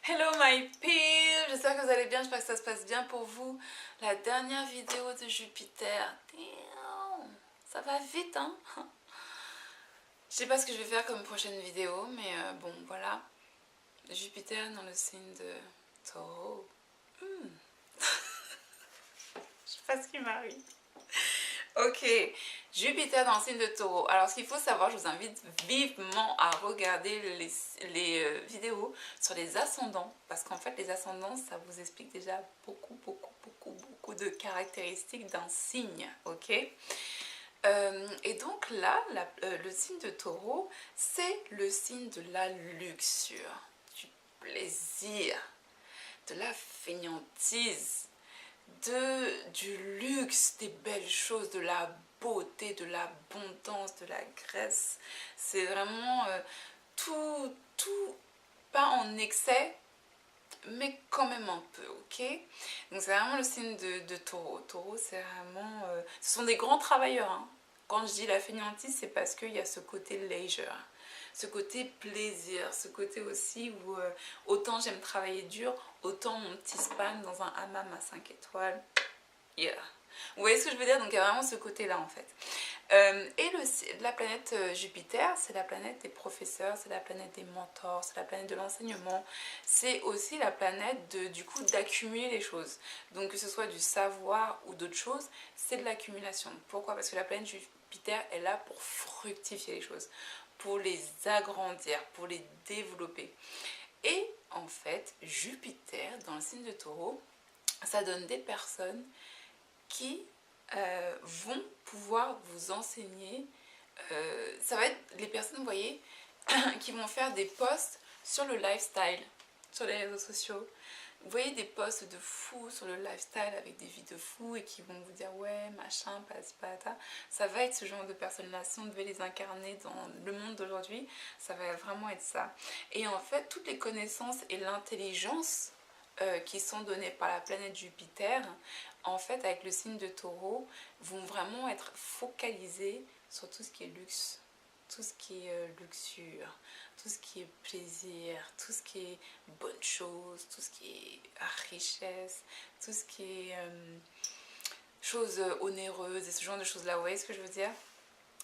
Hello my people, j'espère que vous allez bien, j'espère que ça se passe bien pour vous. La dernière vidéo de Jupiter, damn, ça va vite hein. Je sais pas ce que je vais faire comme prochaine vidéo, mais bon voilà. Jupiter dans le signe de Taureau. Je sais pas ce qui m'arrive. Ok, Jupiter dans le signe de Taureau. Alors, ce qu'il faut savoir, je vous invite vivement à regarder les vidéos sur les ascendants. Parce qu'en fait, les ascendants, ça vous explique déjà beaucoup de caractéristiques d'un signe. Ok, et donc là, le signe de Taureau, c'est le signe de la luxure, du plaisir, de la fainéantise, du luxe, des belles choses, de la beauté, de l'abondance, de la graisse. C'est vraiment tout, pas en excès, mais quand même un peu, ok? Donc c'est vraiment le signe de Taureau. Taureau, c'est vraiment... ce sont des grands travailleurs, hein. Quand je dis la fainéantise, c'est parce qu'il y a ce côté leisure, ce côté plaisir, ce côté aussi où autant j'aime travailler dur, autant mon petit span dans un hammam à 5 étoiles. Yeah. Vous voyez ce que je veux dire? Donc il y a vraiment ce côté-là en fait. Et la planète Jupiter, c'est la planète des professeurs, c'est la planète des mentors, c'est la planète de l'enseignement. C'est aussi la planète du coup d'accumuler les choses. Donc que ce soit du savoir ou d'autres choses, c'est de l'accumulation. Pourquoi? Parce que la planète Jupiter est là pour fructifier les choses, pour les agrandir, pour les développer. Et en fait, Jupiter, dans le signe de Taureau, ça donne des personnes qui vont pouvoir vous enseigner. Ça va être les personnes, vous voyez, qui vont faire des posts sur le lifestyle, sur les réseaux sociaux. Vous voyez des posts de fous sur le lifestyle avec des vies de fous et qui vont vous dire ouais, machin, pas. Ça va être ce genre de personnes-là. Si on devait les incarner dans le monde d'aujourd'hui, ça va vraiment être ça. Et en fait, toutes les connaissances et l'intelligence qui sont données par la planète Jupiter, en fait, avec le signe de Taureau, vont vraiment être focalisées sur tout ce qui est luxe, tout ce qui est luxure, tout ce qui est plaisir, tout ce qui est bonne chose, tout ce qui est richesse, tout ce qui est choses onéreuses et ce genre de choses-là. Vous voyez ce que je veux dire?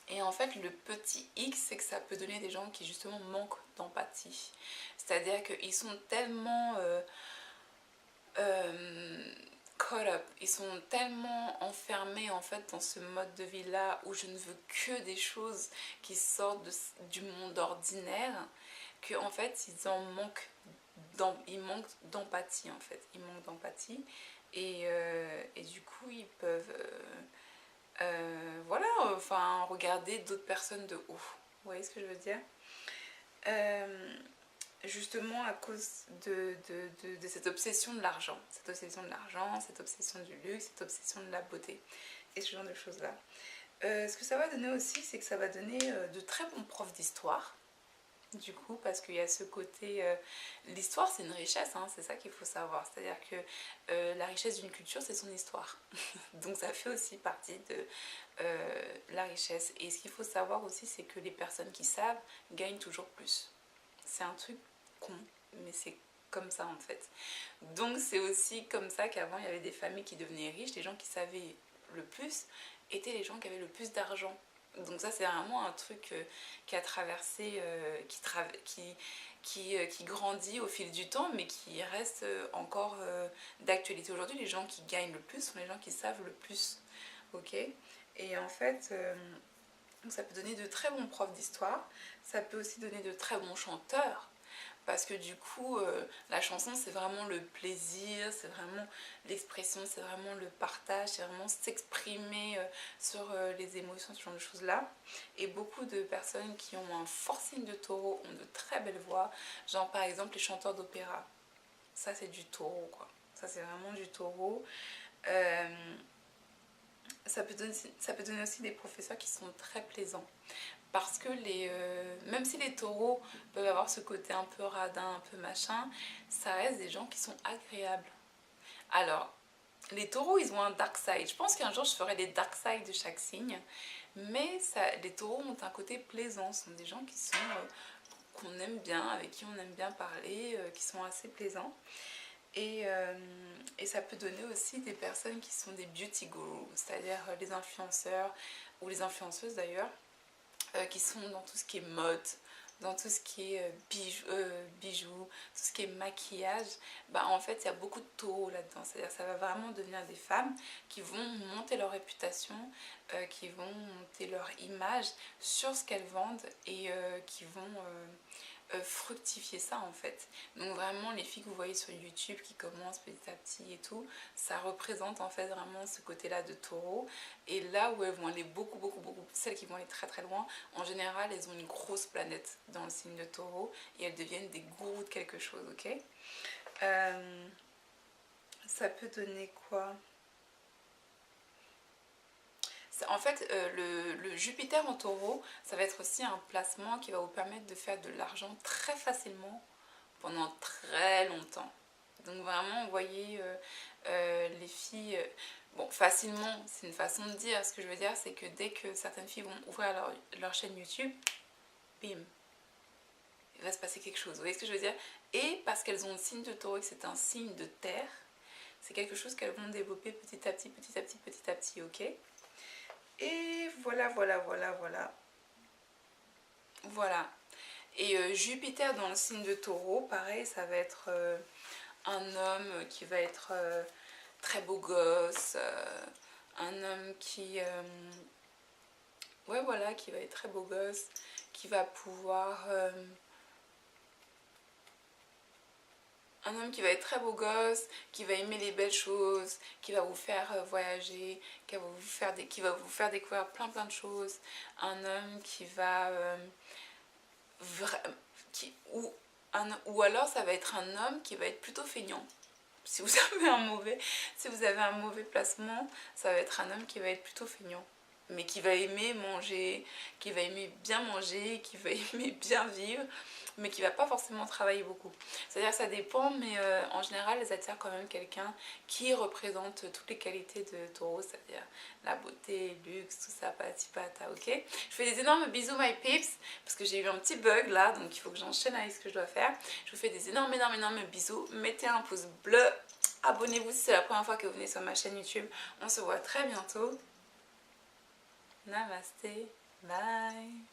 Et en fait, le petit X, c'est que ça peut donner des gens qui justement manquent d'empathie. C'est-à-dire qu'ils sont tellement... caught up, ils sont tellement enfermés en fait dans ce mode de vie là où je ne veux que des choses qui sortent du monde ordinaire que en fait ils manquent d'empathie en fait, ils manquent d'empathie et du coup ils peuvent voilà, enfin regarder d'autres personnes de haut, vous voyez ce que je veux dire? Justement à cause de cette obsession de l'argent, cette obsession du luxe, cette obsession de la beauté et ce genre de choses-là. Ce que ça va donner aussi, c'est que ça va donner de très bons profs d'histoire, du coup, parce qu'il y a ce côté... l'histoire, c'est une richesse, hein, c'est ça qu'il faut savoir. C'est-à-dire que la richesse d'une culture, c'est son histoire. Donc ça fait aussi partie de la richesse. Et ce qu'il faut savoir aussi, c'est que les personnes qui savent gagnent toujours plus. C'est un truc con, mais c'est comme ça en fait. Donc c'est aussi comme ça qu'avant il y avait des familles qui devenaient riches, les gens qui savaient le plus étaient les gens qui avaient le plus d'argent. Donc ça c'est vraiment un truc qui a traversé, qui grandit au fil du temps, mais qui reste encore d'actualité aujourd'hui. Les gens qui gagnent le plus sont les gens qui savent le plus. Ok. Et en fait, ça peut donner de très bons profs d'histoire, ça peut aussi donner de très bons chanteurs, parce que du coup, la chanson, c'est vraiment le plaisir, c'est vraiment l'expression, c'est vraiment le partage, c'est vraiment s'exprimer sur les émotions, ce genre de choses-là. Et beaucoup de personnes qui ont un fort signe de Taureau ont de très belles voix, genre par exemple les chanteurs d'opéra. Ça, c'est du Taureau, quoi. Ça, c'est vraiment du Taureau. Ça peut donner aussi des professeurs qui sont très plaisants. Parce que même si les taureaux peuvent avoir ce côté un peu radin, un peu machin, ça reste des gens qui sont agréables. Alors, les taureaux, ils ont un dark side. Je pense qu'un jour, je ferai des dark sides de chaque signe. Mais les taureaux ont un côté plaisant. Ce sont des gens qui sont qu'on aime bien, avec qui on aime bien parler, qui sont assez plaisants. Et ça peut donner aussi des personnes qui sont des beauty gurus, c'est-à-dire les influenceurs ou les influenceuses d'ailleurs, qui sont dans tout ce qui est mode, dans tout ce qui est bijoux, tout ce qui est maquillage. Bah, en fait, il y a beaucoup de taureaux là-dedans. C'est-à-dire que ça va vraiment devenir des femmes qui vont monter leur réputation, qui vont monter leur image sur ce qu'elles vendent et qui vont fructifier ça en fait. Donc vraiment les filles que vous voyez sur YouTube qui commencent petit à petit et tout, ça représente en fait vraiment ce côté là de taureau. Et là où elles vont aller beaucoup, celles qui vont aller très très loin, en général elles ont une grosse planète dans le signe de taureau et elles deviennent des gourous de quelque chose, ok. Ça peut donner quoi? En fait, le Jupiter en taureau, ça va être aussi un placement qui va vous permettre de faire de l'argent très facilement pendant très longtemps. Donc vraiment, vous voyez, les filles... bon, facilement, c'est une façon de dire. Ce que je veux dire, c'est que dès que certaines filles vont ouvrir leur chaîne YouTube, bim, il va se passer quelque chose. Vous voyez ce que je veux dire? Et parce qu'elles ont le signe de taureau et que c'est un signe de terre, c'est quelque chose qu'elles vont développer petit à petit, ok? Et voilà. Voilà. Et Jupiter dans le signe de taureau, pareil, ça va être un homme qui va être très beau gosse, un homme qui... ouais, voilà, qui va être très beau gosse, qui va pouvoir... un homme qui va être très beau gosse, qui va aimer les belles choses, qui va vous faire voyager, qui va vous faire découvrir plein de choses. Un homme qui va... ou alors ça va être un homme qui va être plutôt feignant. Si vous avez un mauvais placement, ça va être un homme qui va être plutôt feignant. Mais qui va aimer manger, qui va aimer bien manger, qui va aimer bien vivre, mais qui va pas forcément travailler beaucoup. C'est-à-dire que ça dépend, mais en général, elles attirent quand même quelqu'un qui représente toutes les qualités de taureau, c'est-à-dire la beauté, le luxe, tout ça, patati patata, ok? Je fais des énormes bisous, my peeps, parce que j'ai eu un petit bug là, donc il faut que j'enchaîne avec ce que je dois faire. Je vous fais des énormes bisous. Mettez un pouce bleu, abonnez-vous si c'est la première fois que vous venez sur ma chaîne YouTube. On se voit très bientôt. Namaste. Bye.